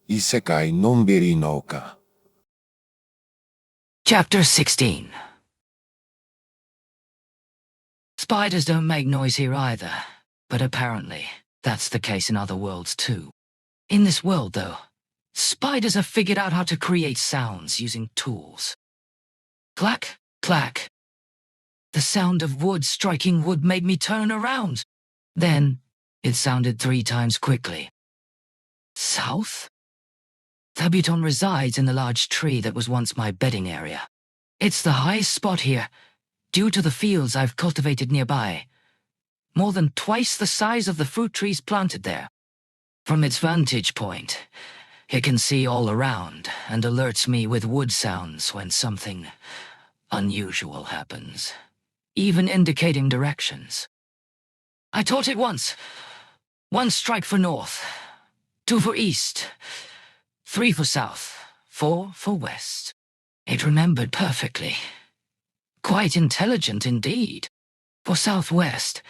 Isekai Nonbiri Nouka. Chapter 16. Spiders don't make noise here either, but apparently that's the case in other worlds too. In this world, though, spiders have figured out how to create sounds using tools. Clack, clack. The sound of wood striking wood made me turn around. Then it sounded 3 times quickly. South? Zabuton resides in the large tree that was once my bedding area. It's the highest spot here, due to the fields I've cultivated nearby. More than twice the size of the fruit trees planted there. From its vantage point, it can see all around and alerts me with wood sounds when something unusual happens, even indicating directions. I taught it once. 1 strike for north, 2 for east, 3 for south, 4 for west. It remembered perfectly. Quite intelligent indeed. For southwest,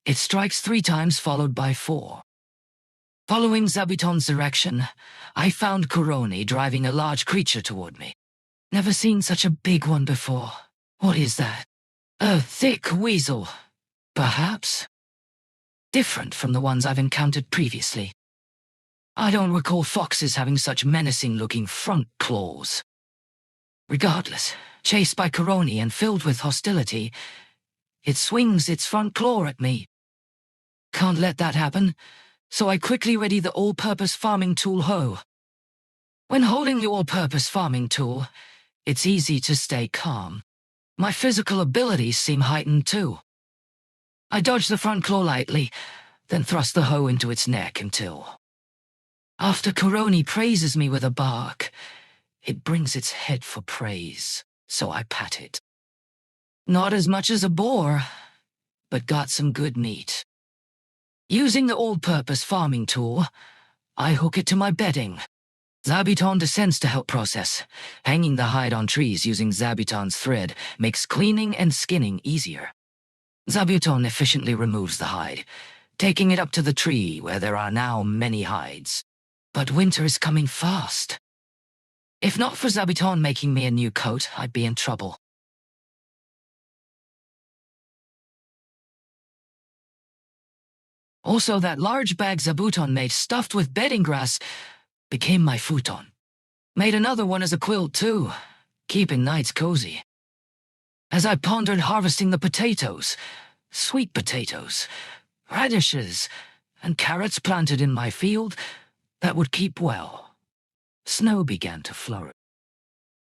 it strikes 3 times followed by 4. Following Zabuton's direction, I found Kuroni driving a large creature toward me. Never seen such a big one before. What is that? A thick weasel, perhaps? Different from the ones I've encountered previously. I don't recall foxes having such menacing-looking front claws. Regardless, chased by Kuroni and filled with hostility, it swings its front claw at me. Can't let that happen, so I quickly ready the all-purpose farming tool hoe. When holding the all-purpose farming tool, it's easy to stay calm. My physical abilities seem heightened too. I dodge the front claw lightly, then thrust the hoe into its neck until... After Kuroni praises me with a bark, it brings its head for praise, so I pat it. Not as much as a boar, but got some good meat. Using the all-purpose farming tool, I hook it to my bedding. Zabuton descends to help process. Hanging the hide on trees using Zabuton's thread makes cleaning and skinning easier. Zabuton efficiently removes the hide, taking it up to the tree where there are now many hides. But winter is coming fast. If not for Zabuton making me a new coat, I'd be in trouble. Also, that large bag Zabuton made stuffed with bedding grass became my futon. Made another one as a quilt too, keeping nights cozy. As I pondered harvesting the potatoes, sweet potatoes, radishes, and carrots planted in my field that would keep well, snow began to flourish.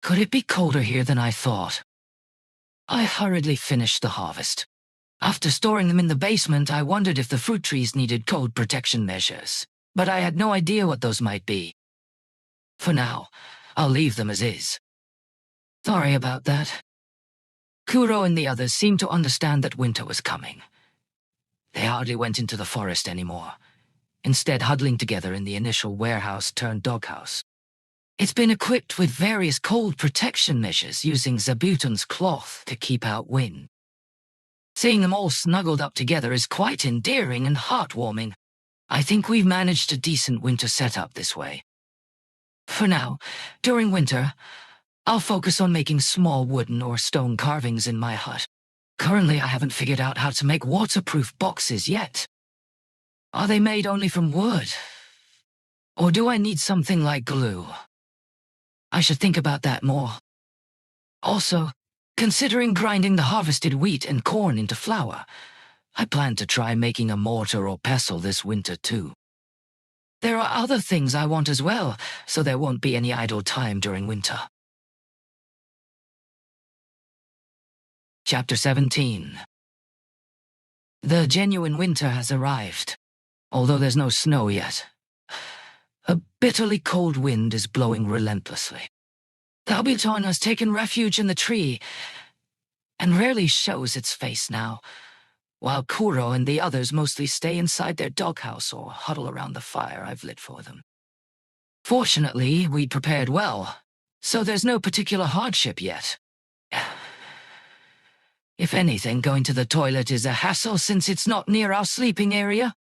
Could it be colder here than I thought? I hurriedly finished the harvest. After storing them in the basement, I wondered if the fruit trees needed cold protection measures, but I had no idea what those might be. For now, I'll leave them as is. Sorry about that. Kuro and the others seemed to understand that winter was coming. They hardly went into the forest anymore, instead huddling together in the initial warehouse-turned-doghouse. It's been equipped with various cold protection measures using Zabuton's cloth to keep out wind. Seeing them all snuggled up together is quite endearing and heartwarming. I think we've managed a decent winter setup this way. For now, during winter, I'll focus on making small wooden or stone carvings in my hut. Currently, I haven't figured out how to make waterproof boxes yet. Are they made only from wood? Or do I need something like glue? I should think about that more. Also, considering grinding the harvested wheat and corn into flour, I plan to try making a mortar or pestle this winter too. There are other things I want as well, so there won't be any idle time during winter. Chapter 17. The genuine winter has arrived, although there's no snow yet. A bitterly cold wind is blowing relentlessly. Zabuton has taken refuge in the tree and rarely shows its face now, while Kuro and the others mostly stay inside their doghouse or huddle around the fire I've lit for them. Fortunately, we'd prepared well, so there's no particular hardship yet. If anything, going to the toilet is a hassle since it's not near our sleeping area.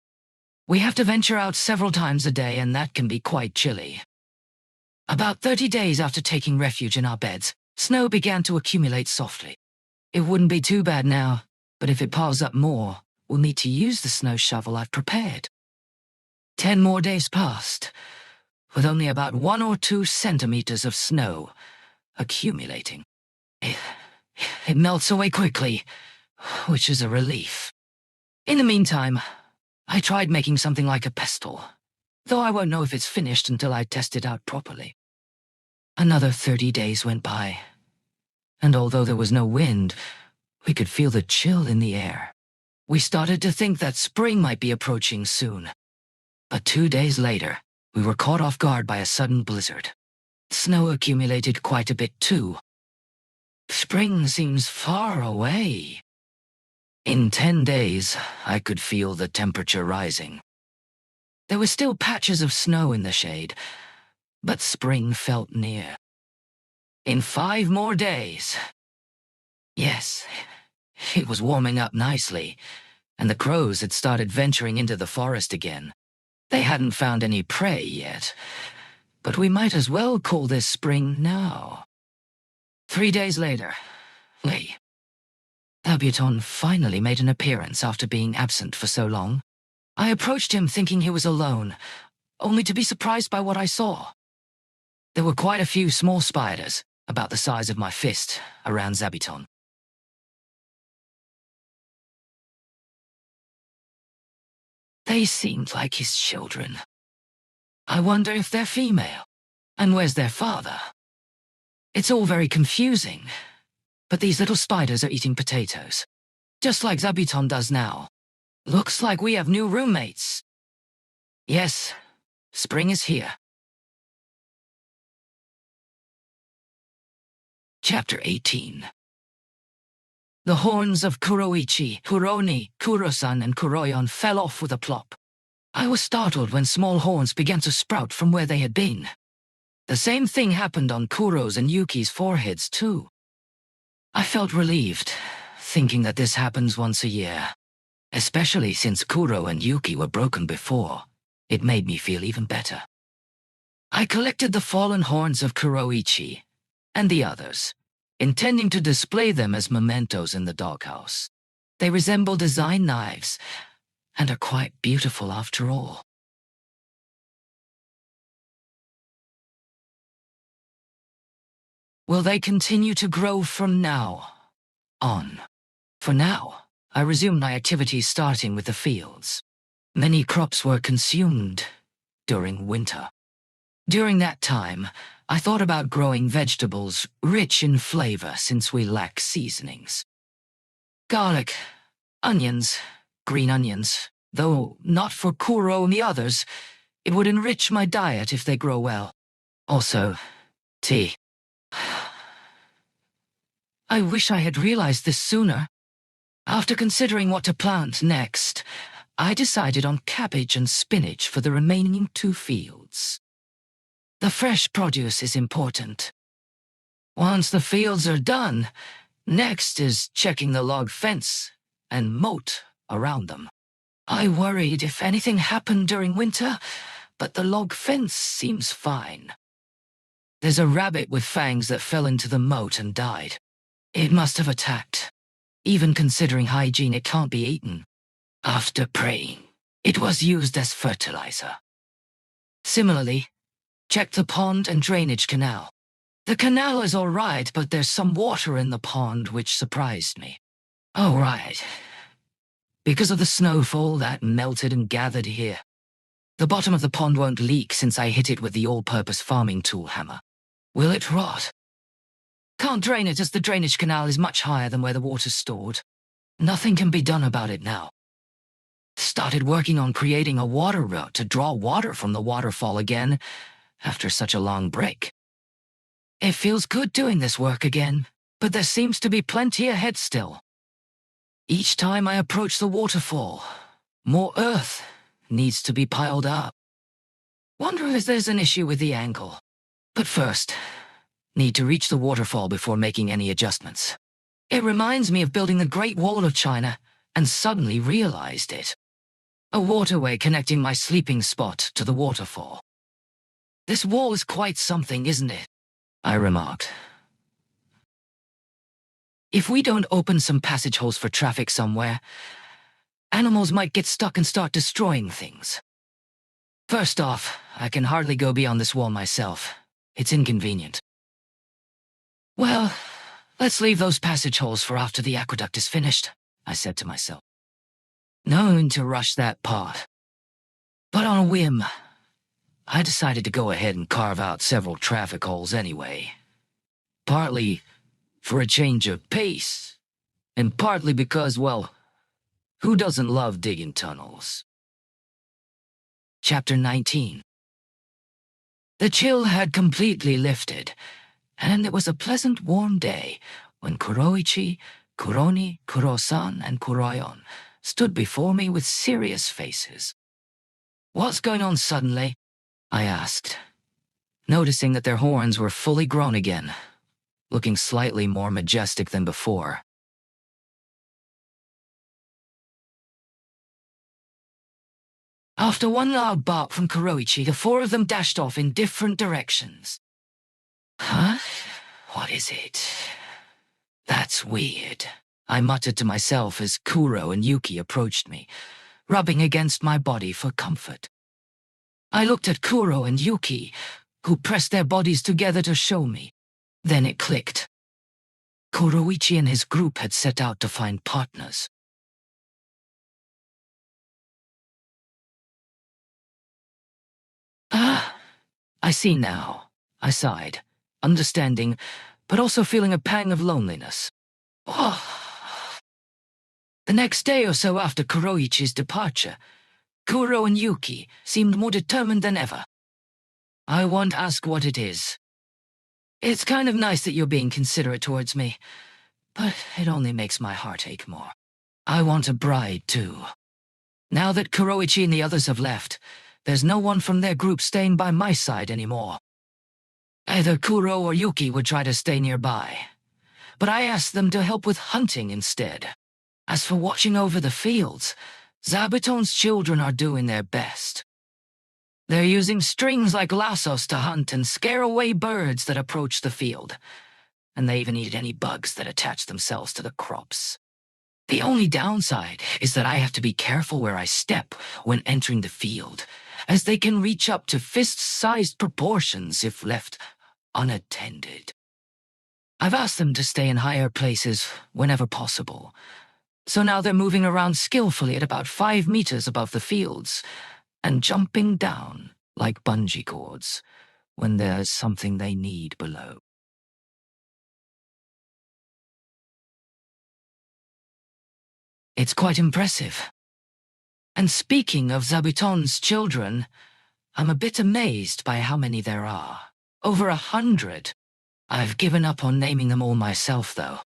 We have to venture out several times a day, and that can be quite chilly. About 30 days after taking refuge in our beds, snow began to accumulate softly. It wouldn't be too bad now, but if it piles up more, we'll need to use the snow shovel I've prepared. 10 more days passed, with only about 1 or 2 centimeters of snow accumulating. It melts away quickly, which is a relief. In the meantime, I tried making something like a pestle, though I won't know if it's finished until I test it out properly. Another 30 days went by, and although there was no wind, we could feel the chill in the air. We started to think that spring might be approaching soon. But 2 days later, we were caught off guard by a sudden blizzard. Snow accumulated quite a bit too. Spring seems far away. In 10 days, I could feel the temperature rising. There were still patches of snow in the shade, but spring felt near. In 5 more days... Yes, it was warming up nicely, and the crows had started venturing into the forest again. They hadn't found any prey yet, but we might as well call this spring now. 3 days later, Zabuton finally made an appearance after being absent for so long. I approached him thinking he was alone, only to be surprised by what I saw. There were quite a few small spiders, about the size of my fist, around Zabuton. They seemed like his children. I wonder if they're female, and where's their father? It's all very confusing, but these little spiders are eating potatoes, just like Zabuton does now. Looks like we have new roommates. Yes, spring is here. Chapter 18. The horns of Kuroichi, Kuroni, Kurosan, and Kuroyon fell off with a plop. I was startled when small horns began to sprout from where they had been. The same thing happened on Kuro's and Yuki's foreheads, too. I felt relieved, thinking that this happens once a year. Especially since Kuro and Yuki were broken before, it made me feel even better. I collected the fallen horns of Kuroichi and the others, intending to display them as mementos in the doghouse. They resemble design knives, and are quite beautiful after all. Will they continue to grow from now on? For now, I resumed my activities starting with the fields. Many crops were consumed during winter. During that time, I thought about growing vegetables rich in flavor since we lack seasonings. Garlic, onions, green onions, though not for Kuro and the others, it would enrich my diet if they grow well. Also, tea. I wish I had realized this sooner. After considering what to plant next, I decided on cabbage and spinach for the remaining 2 fields. The fresh produce is important. Once the fields are done, next is checking the log fence and moat around them. I worried if anything happened during winter, but the log fence seems fine. There's a rabbit with fangs that fell into the moat and died. It must have attacked. Even considering hygiene, it can't be eaten. After praying, it was used as fertilizer. Similarly, check the pond and drainage canal. The canal is all right, but there's some water in the pond which surprised me. Oh, right. Because of the snowfall that melted and gathered here. The bottom of the pond won't leak since I hit it with the all-purpose farming tool hammer. Will it rot? Can't drain it as the drainage canal is much higher than where the water's stored. Nothing can be done about it now. Started working on creating a water route to draw water from the waterfall again after such a long break. It feels good doing this work again, but there seems to be plenty ahead still. Each time I approach the waterfall, more earth needs to be piled up. Wonder if there's an issue with the angle. But first, need to reach the waterfall before making any adjustments. It reminds me of building the Great Wall of China, and suddenly realized it. a waterway connecting my sleeping spot to the waterfall. "This wall is quite something, isn't it?" I remarked. "If we don't open some passage holes for traffic somewhere, animals might get stuck and start destroying things. First off, I can hardly go beyond this wall myself. It's inconvenient." "Well, let's leave those passage holes for after the aqueduct is finished," I said to myself. No need to rush that part. But on a whim, I decided to go ahead and carve out several traffic holes anyway. Partly for a change of pace, and partly because, well, who doesn't love digging tunnels? Chapter 19. The chill had completely lifted, and it was a pleasant warm day when Kuroichi, Kuroni, Kuro-san, and Kuroyon stood before me with serious faces. "What's going on suddenly?" I asked, noticing that their horns were fully grown again, looking slightly more majestic than before. After one loud bark from Kuroichi, the four of them dashed off in different directions. "Huh? What is it? That's weird," I muttered to myself as Kuro and Yuki approached me, rubbing against my body for comfort. I looked at Kuro and Yuki, who pressed their bodies together to show me. Then it clicked. Kuroichi and his group had set out to find partners. "Ah, I see now," I sighed, understanding, but also feeling a pang of loneliness. Oh. The next day or so after Kuroichi's departure, Kuro and Yuki seemed more determined than ever. "I won't ask what it is. It's kind of nice that you're being considerate towards me, but it only makes my heart ache more. I want a bride, too. Now that Kuroichi and the others have left, there's no one from their group staying by my side anymore. Either Kuro or Yuki would try to stay nearby, but I asked them to help with hunting instead. As for watching over the fields, Zabuton's children are doing their best. They're using strings like lassos to hunt and scare away birds that approach the field, and they even eat any bugs that attach themselves to the crops. The only downside is that I have to be careful where I step when entering the field, as they can reach up to fist-sized proportions if left unattended. I've asked them to stay in higher places whenever possible, so now they're moving around skillfully at about 5 meters above the fields and jumping down like bungee cords when there's something they need below. It's quite impressive. And speaking of Zabuton's children, I'm a bit amazed by how many there are. Over 100. I've given up on naming them all myself, though.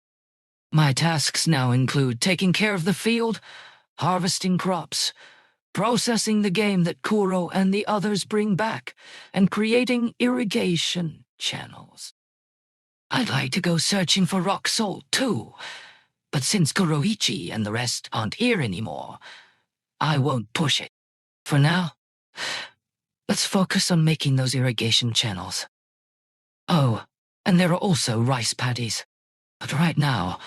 My tasks now include taking care of the field, harvesting crops, processing the game that Kuro and the others bring back, and creating irrigation channels. I'd like to go searching for rock salt, too, but since Kuroichi and the rest aren't here anymore, I won't push it. For now, let's focus on making those irrigation channels. Oh, and there are also rice paddies. But right now,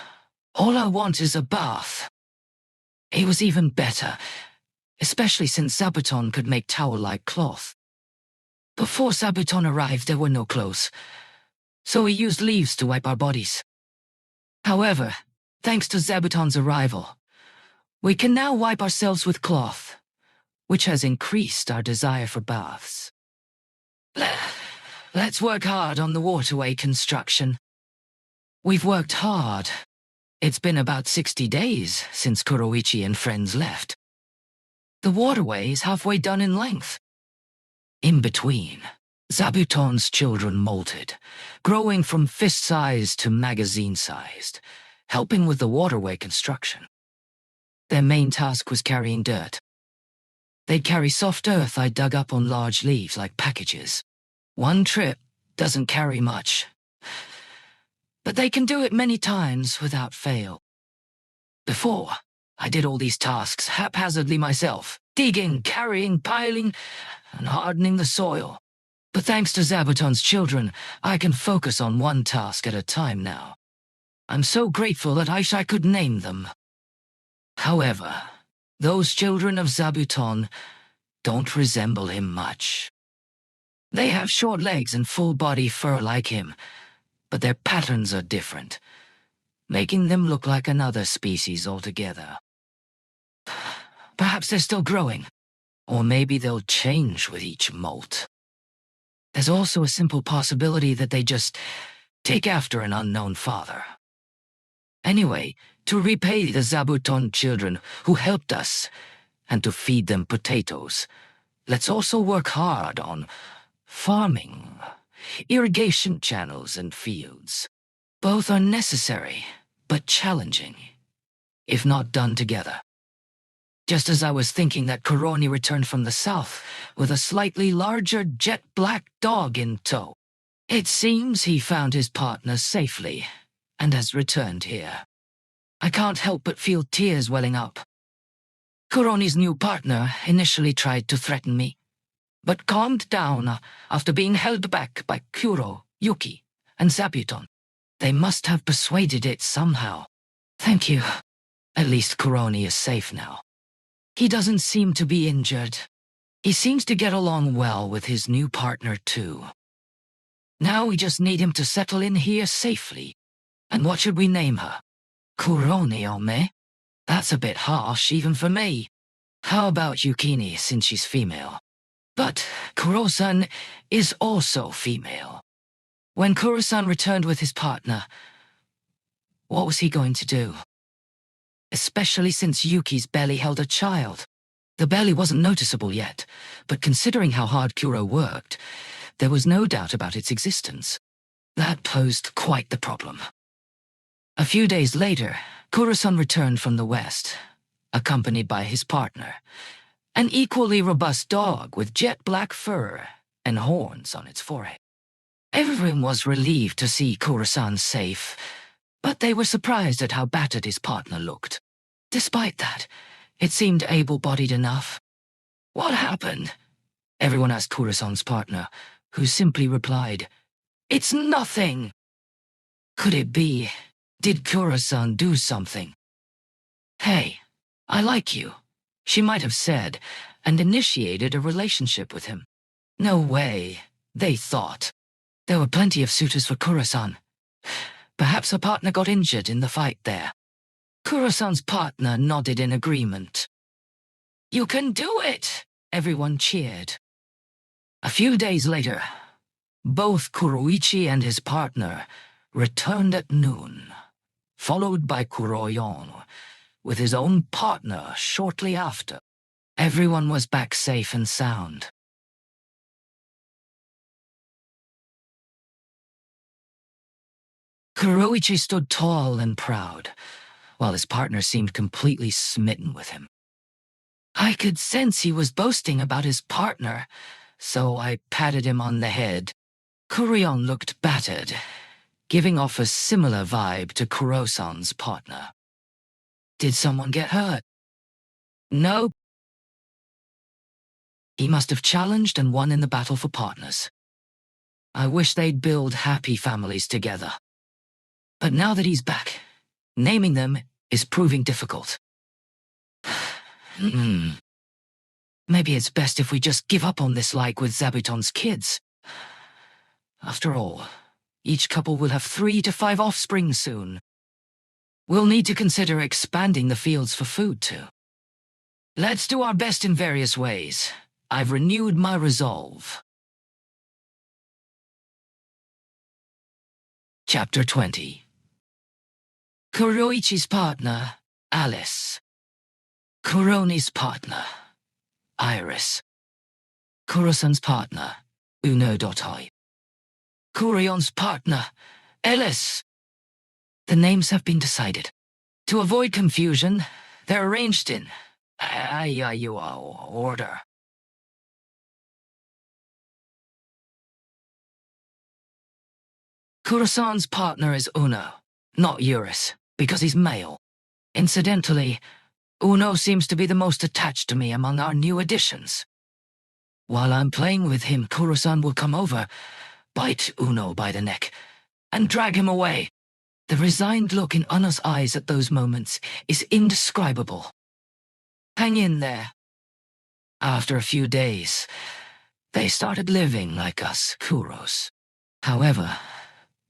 all I want is a bath. It was even better, especially since Zabuton could make towel-like cloth. Before Zabuton arrived, there were no clothes, so we used leaves to wipe our bodies. However, thanks to Zabuton's arrival, we can now wipe ourselves with cloth, which has increased our desire for baths. Let's work hard on the waterway construction. We've worked hard. It's been about 60 days since Kuroichi and friends left. The waterway is halfway done in length. In between, Zabuton's children molted, growing from fist-sized to magazine-sized, helping with the waterway construction. Their main task was carrying dirt. They'd carry soft earth I dug up on large leaves like packages. One trip doesn't carry much, but they can do it many times without fail. Before, I did all these tasks haphazardly myself, digging, carrying, piling, and hardening the soil. But thanks to Zabuton's children, I can focus on one task at a time now. I'm so grateful that I could name them. However, those children of Zabuton don't resemble him much. They have short legs and full-body fur like him, but their patterns are different, making them look like another species altogether. Perhaps they're still growing, or maybe they'll change with each molt. There's also a simple possibility that they just take after an unknown father. Anyway, to repay the Zabuton children who helped us, and to feed them potatoes, let's also work hard on farming, irrigation channels and fields. Both are necessary, but challenging, if not done together. Just as I was thinking that Kuroni returned from the south with a slightly larger jet-black dog in tow. It seems he found his partner safely and has returned here. I can't help but feel tears welling up. Kuroni's new partner initially tried to threaten me, but calmed down after being held back by Kuro, Yuki, and Zabuton. They must have persuaded it somehow. Thank you. At least Kuroni is safe now. He doesn't seem to be injured. He seems to get along well with his new partner, too. Now we just need him to settle in here safely. And what should we name her? Kuroni, Ome? That's a bit harsh, even for me. How about Yukini, since she's female? But Kuro-san is also female. When Kuro-san returned with his partner, what was he going to do? Especially since Yuki's belly held a child. The belly wasn't noticeable yet, but considering how hard Kuro worked, there was no doubt about its existence. That posed quite the problem. A few days later, Kuro-san returned from the west, accompanied by his partner, an equally robust dog with jet-black fur and horns on its forehead. Everyone was relieved to see Kuro-san safe, but they were surprised at how battered his partner looked. Despite that, it seemed able-bodied enough. What happened? Everyone asked Kuro-san's partner, who simply replied, "It's nothing." Could it be? Did Kuro-san do something? "Hey, I like you," she might have said, and initiated a relationship with him. No way, they thought. There were plenty of suitors for Kuro-san. Perhaps her partner got injured in the fight there. Kuro-san's partner nodded in agreement. "You can do it!" everyone cheered. A few days later, both Kuroichi and his partner returned at noon, followed by Kuroyon, with his own partner shortly after. Everyone was back safe and sound. Kuroichi stood tall and proud, while his partner seemed completely smitten with him. I could sense he was boasting about his partner, so I patted him on the head. Kuroyon looked battered, giving off a similar vibe to Kuro-san's partner. Did someone get hurt? No. He must have challenged and won in the battle for partners. I wish they'd build happy families together. But now that he's back, naming them is proving difficult. Maybe it's best if we just give up on this like with Zabuton's kids. After all, each couple will have 3 to 5 offspring soon. We'll need to consider expanding the fields for food too. Let's do our best in various ways. I've renewed my resolve. Chapter 20. Kuroichi's partner, Alice. Kuroni's partner, Iris. Kuro-san's partner, Uno-dotoi. Kurion's partner, Ellis. The names have been decided. To avoid confusion, they're arranged in order. Kuro-san's partner is Uno, not Eurus, because he's male. Incidentally, Uno seems to be the most attached to me among our new additions. While I'm playing with him, Kuro-san will come over, bite Uno by the neck, and drag him away. The resigned look in Uno's eyes at those moments is indescribable. Hang in there. After a few days, they started living like us Kuros. However,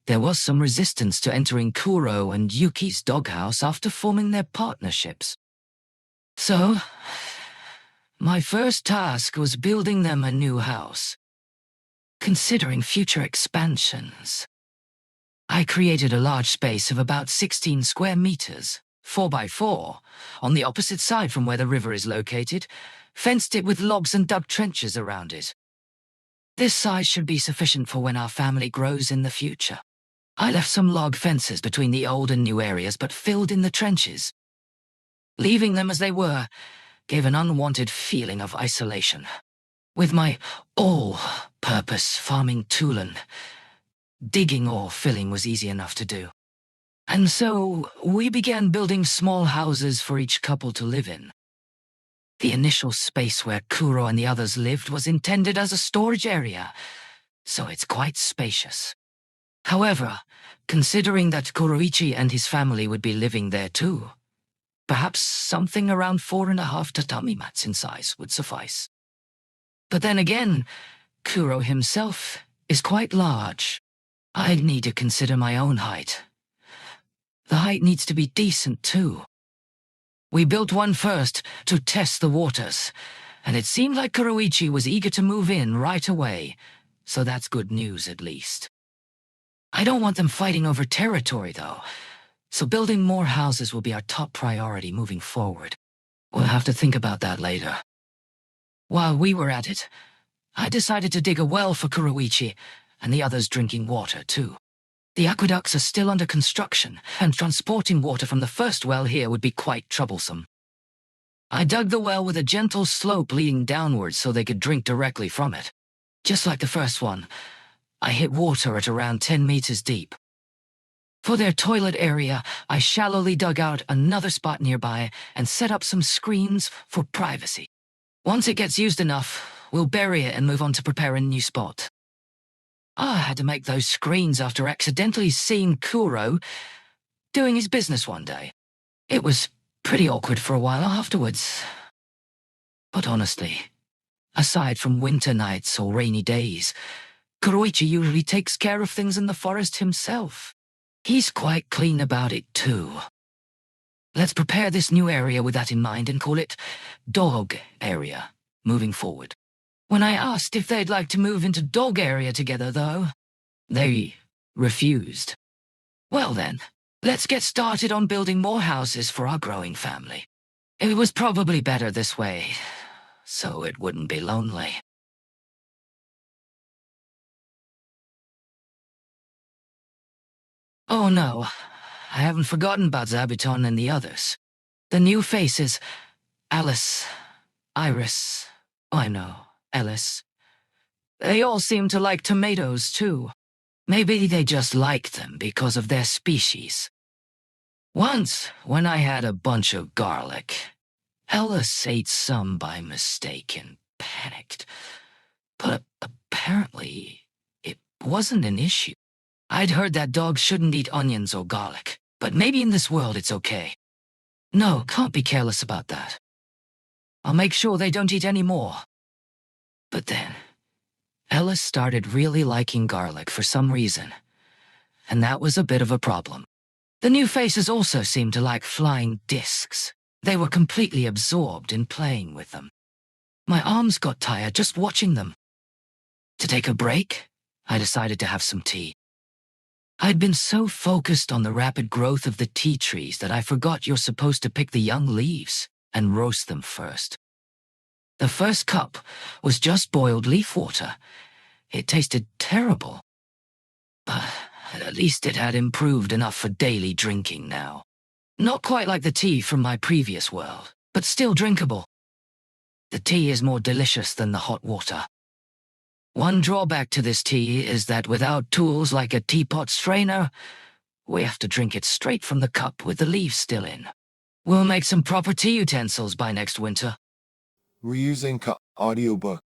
there was some resistance to entering Kuro and Yuki's doghouse after forming their partnerships. So, my first task was building them a new house. Considering future expansions, I created a large space of about 16 square meters, 4 by 4, on the opposite side from where the river is located, fenced it with logs and dug trenches around it. This size should be sufficient for when our family grows in the future. I left some log fences between the old and new areas, but filled in the trenches. Leaving them as they were gave an unwanted feeling of isolation. With my all-purpose farming toolen, digging or filling was easy enough to do. And so we began building small houses for each couple to live in. The initial space where Kuro and the others lived was intended as a storage area, so it's quite spacious. However, considering that Kuroichi and his family would be living there too, perhaps something around 4.5 tatami mats in size would suffice. But then again, Kuro himself is quite large. I'd need to consider my own height. The height needs to be decent too. We built one first to test the waters, and it seemed like Kuroichi was eager to move in right away, so that's good news at least. I don't want them fighting over territory though, so building more houses will be our top priority moving forward. We'll have to think about that later. While we were at it, I decided to dig a well for Kuroichi and the others drinking water too. The aqueducts are still under construction, and transporting water from the first well here would be quite troublesome. I dug the well with a gentle slope leading downwards so they could drink directly from it. Just like the first one, I hit water at around 10 meters deep. For their toilet area, I shallowly dug out another spot nearby and set up some screens for privacy. Once it gets used enough, we'll bury it and move on to prepare a new spot. I had to make those screens after accidentally seeing Kuro doing his business one day. It was pretty awkward for a while afterwards. But honestly, aside from winter nights or rainy days, Kuroichi usually takes care of things in the forest himself. He's quite clean about it too. Let's prepare this new area with that in mind and call it Dog Area, moving forward. When I asked if they'd like to move into Dog Area together, though, they refused. Well then, let's get started on building more houses for our growing family. It was probably better this way, so it wouldn't be lonely. Oh no, I haven't forgotten about Zabuton and the others. The new faces, Alice, Iris, I know, Ellis. They all seem to like tomatoes too. Maybe they just like them because of their species. Once, when I had a bunch of garlic, Ellis ate some by mistake and panicked. But apparently, it wasn't an issue. I'd heard that dogs shouldn't eat onions or garlic, but maybe in this world it's okay. No, can't be careless about that. I'll make sure they don't eat any more. But then, Ellis started really liking garlic for some reason, and that was a bit of a problem. The new faces also seemed to like flying discs. They were completely absorbed in playing with them. My arms got tired just watching them. To take a break, I decided to have some tea. I'd been so focused on the rapid growth of the tea trees that I forgot you're supposed to pick the young leaves and roast them first. The first cup was just boiled leaf water. It tasted terrible, but at least it had improved enough for daily drinking now. Not quite like the tea from my previous world, but still drinkable. The tea is more delicious than the hot water. One drawback to this tea is that without tools like a teapot strainer, we have to drink it straight from the cup with the leaves still in. We'll make some proper tea utensils by next winter. We're using audiobook.